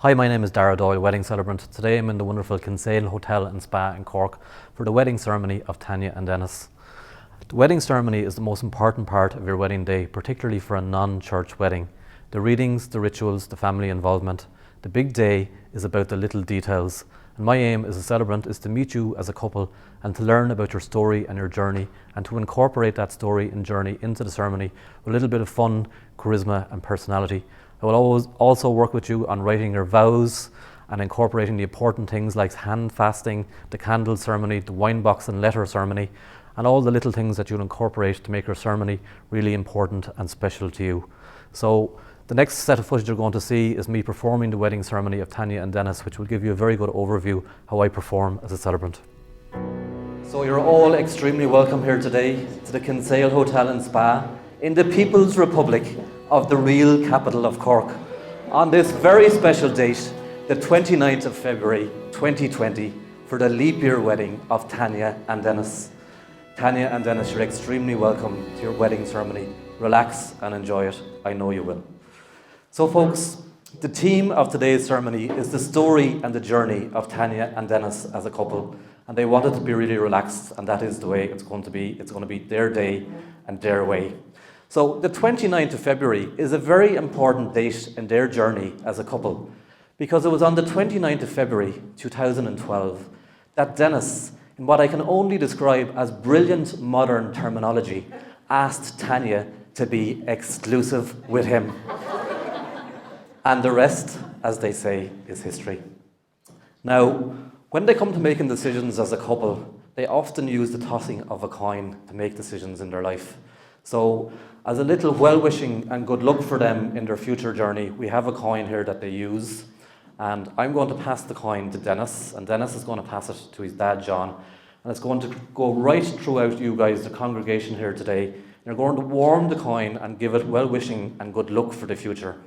Hi, my name is Daragh Doyle Wedding Celebrant. Today I'm in the wonderful Kinsale Hotel and Spa in Cork for the wedding ceremony of Tanya and Dennis. The wedding ceremony is the most important part of your wedding day, particularly for a non-church wedding. The readings, the rituals, the family involvement. The big day is about the little details. And my aim as a celebrant is to meet you as a couple and to learn about your story and your journey and to incorporate that story and journey into the ceremony with a little bit of fun, charisma and personality. I will always also work with you on writing your vows and incorporating the important things like hand fasting, the candle ceremony, the wine box and letter ceremony, and all the little things that you'll incorporate to make your ceremony really important and special to you. So the next set of footage you're going to see is me performing the wedding ceremony of Tanya and Dennis, which will give you a very good overview how I perform as a celebrant. So you're all extremely welcome here today to the Kinsale Hotel and Spa in the People's Republic of the real capital of Cork on this very special date, the 29th of February 2020, for the leap year wedding of Tanya and Dennis. Tanya and Dennis, you're extremely welcome to your wedding ceremony. Relax and enjoy it. I know you will. So folks, the theme of today's ceremony is the story and the journey of Tanya and Dennis as a couple. And they wanted to be really relaxed, and that is the way it's going to be. It's going to be their day and their way. So the 29th of February is a very important date in their journey as a couple, because it was on the 29th of February 2012 that Dennis, in what I can only describe as brilliant modern terminology, asked Tanya to be exclusive with him. And the rest, as they say, is history. Now, when they come to making decisions as a couple, they often use the tossing of a coin to make decisions in their life. So, as a little well-wishing and good luck for them in their future journey, we have a coin here that they use. And I'm going to pass the coin to Dennis, and Dennis is going to pass it to his dad, John. And it's going to go right throughout you guys, the congregation here today. You're going to warm the coin and give it well-wishing and good luck for the future.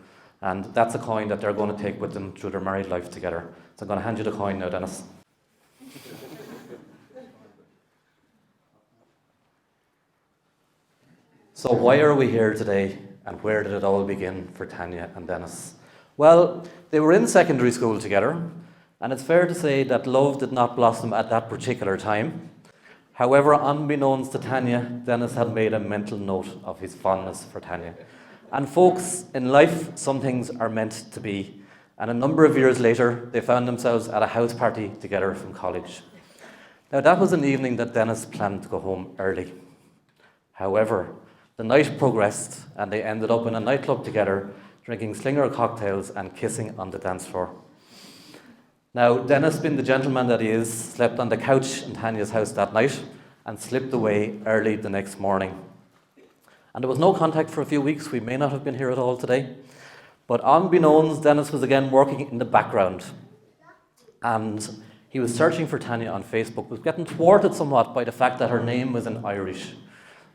And that's a coin that they're going to take with them through their married life together. So I'm going to hand you the coin now, Dennis. So why are we here today, and where did it all begin for Tanya and Dennis? Well, they were in secondary school together, and it's fair to say that love did not blossom at that particular time. However, unbeknownst to Tanya, Dennis had made a mental note of his fondness for Tanya. And folks, in life, some things are meant to be. And a number of years later, they found themselves at a house party together from college. Now, that was an evening that Dennis planned to go home early. However, the night progressed, and they ended up in a nightclub together, drinking slinger cocktails and kissing on the dance floor. Now, Dennis, being the gentleman that he is, slept on the couch in Tanya's house that night and slipped away early the next morning. And there was no contact for a few weeks. We may not have been here at all today. But unbeknownst, Dennis was again working in the background. And he was searching for Tanya on Facebook, was getting thwarted somewhat by the fact that her name was in Irish.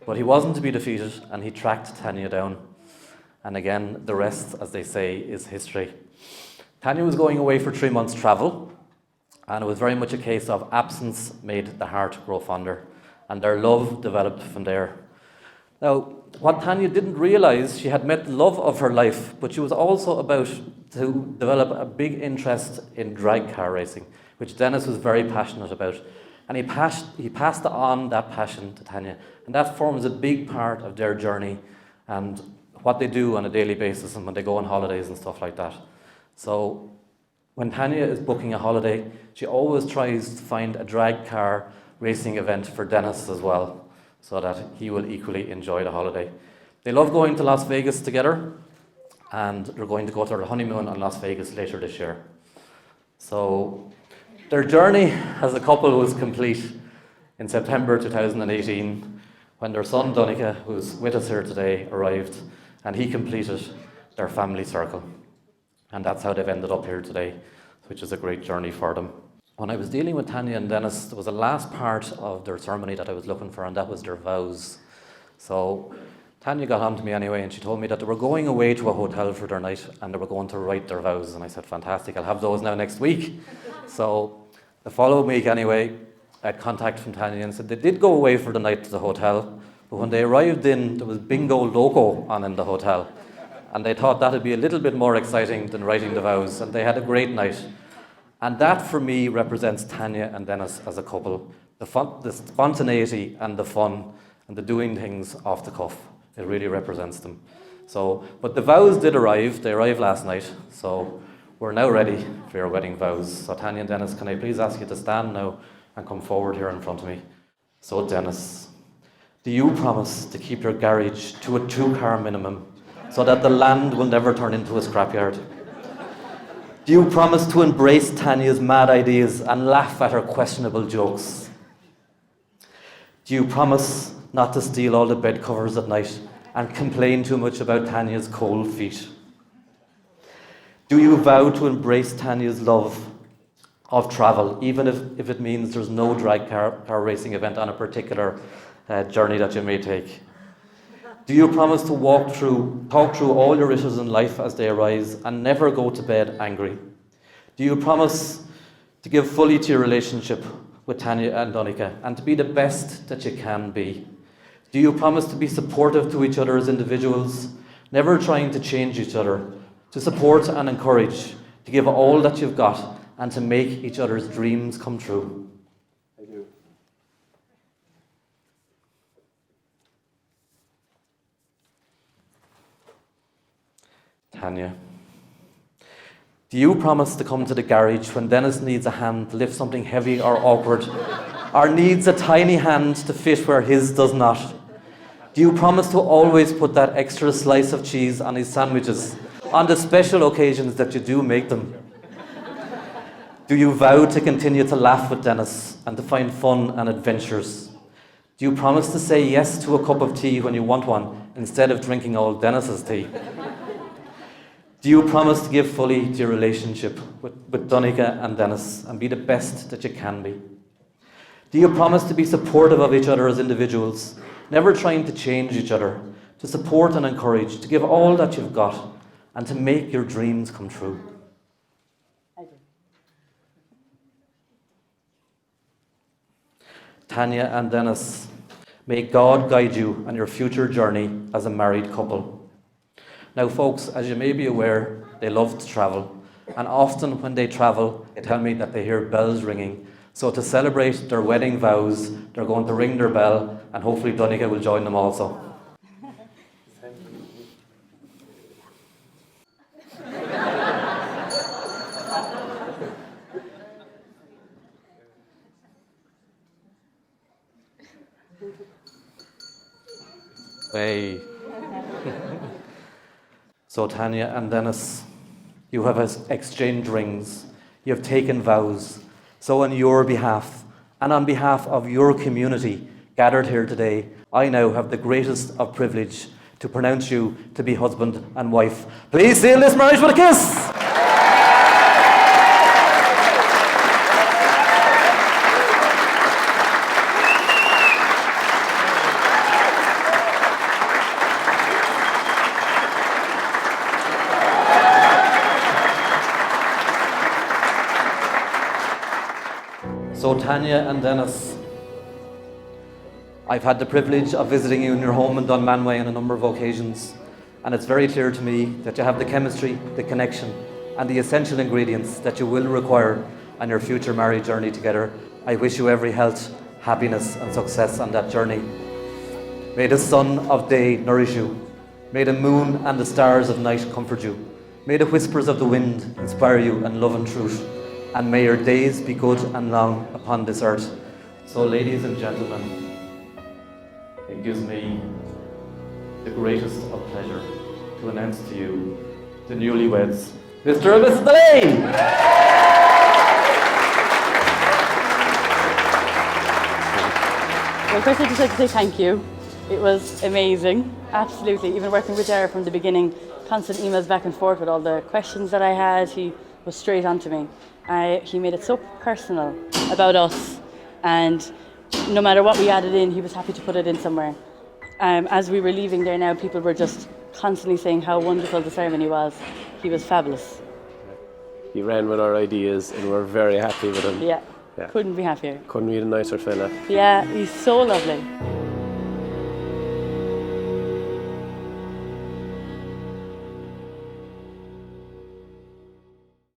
But he wasn't to be defeated, and he tracked Tanya down. And again, the rest, as they say, is history. Tanya was going away for 3 months' travel, and it was very much a case of absence made the heart grow fonder, and their love developed from there. Now, what Tanya didn't realize, she had met the love of her life, but she was also about to develop a big interest in drag car racing, which Dennis was very passionate about. And he passed on that passion to Tanya. And that forms a big part of their journey and what they do on a daily basis and when they go on holidays and stuff like that. So when Tanya is booking a holiday, she always tries to find a drag car racing event for Dennis as well, so that he will equally enjoy the holiday. They love going to Las Vegas together, and they're going to go to their honeymoon in Las Vegas later this year. So their journey as a couple was complete in September 2018 when their son Donica, who's with us here today, arrived, and he completed their family circle. And that's how they've ended up here today, which is a great journey for them. When I was dealing with Tanya and Dennis, there was a last part of their ceremony that I was looking for, and that was their vows. So Tanya got on to me anyway, and she told me that they were going away to a hotel for their night, and they were going to write their vows. And I said, fantastic, I'll have those now next week. So the following week anyway, I had contact from Tanya and said they did go away for the night to the hotel, but when they arrived in, there was Bingo Loco on in the hotel. and they thought that would be a little bit more exciting than writing the vows, and they had a great night. And that, for me, represents Tanya and Dennis as a couple. The spontaneity and the fun and the doing things off the cuff. It really represents them. So, but the vows did arrive. They arrived last night. So we're now ready for your wedding vows. So Tanya and Dennis, can I please ask you to stand now and come forward here in front of me? So Dennis, do you promise to keep your garage to a 2-car minimum so that the land will never turn into a scrapyard? Do you promise to embrace Tanya's mad ideas and laugh at her questionable jokes? Do you promise not to steal all the bed covers at night and complain too much about Tanya's cold feet? Do you vow to embrace Tanya's love of travel, even if it means there's no drag car racing event on a particular journey that you may take? Do you promise to talk through all your issues in life as they arise and never go to bed angry? Do you promise to give fully to your relationship with Tanya and Donica and to be the best that you can be? Do you promise to be supportive to each other as individuals, never trying to change each other, to support and encourage, to give all that you've got and to make each other's dreams come true? I do. Tanya, do you promise to come to the garage when Dennis needs a hand to lift something heavy or awkward, or needs a tiny hand to fit where his does not? Do you promise to always put that extra slice of cheese on his sandwiches on the special occasions that you do make them? Do you vow to continue to laugh with Dennis and to find fun and adventures? Do you promise to say yes to a cup of tea when you want one instead of drinking all Dennis's tea? Do you promise to give fully to your relationship with Donica and Dennis and be the best that you can be? Do you promise to be supportive of each other as individuals, never trying to change each other, to support and encourage, to give all that you've got, and to make your dreams come true? I do. Tanya and Dennis, may God guide you on your future journey as a married couple. Now, folks, as you may be aware, they love to travel, and often when they travel, they tell me that they hear bells ringing. So to celebrate their wedding vows, they're going to ring their bell, and hopefully Donica will join them also. Hey. So Tanya and Dennis, you have exchanged rings, you have taken vows. So on your behalf, and on behalf of your community gathered here today, I now have the greatest of privilege to pronounce you to be husband and wife. Please seal this marriage with a kiss! So Tanya and Dennis, I've had the privilege of visiting you in your home in Dunmanway on a number of occasions, and it's very clear to me that you have the chemistry, the connection, and the essential ingredients that you will require on your future marriage journey together. I wish you every health, happiness, and success on that journey. May the sun of day nourish you. May the moon and the stars of night comfort you. May the whispers of the wind inspire you in love and truth. And may your days be good and long upon this earth. So, ladies and gentlemen, it gives me the greatest of pleasure to announce to you the newlyweds, Mr. and Mrs. Delaney! Well, first I just like to say thank you. It was amazing, absolutely. Even working with Daragh from the beginning, constant emails back and forth with all the questions that I had. He was straight on to me. He made it so personal about us, and no matter what we added in, he was happy to put it in somewhere. As we were leaving there now, people were just constantly saying how wonderful the ceremony was. He was fabulous. He ran with our ideas and we're very happy with him. Yeah. Couldn't be happier. Couldn't be a nicer fella. Yeah, he's so lovely.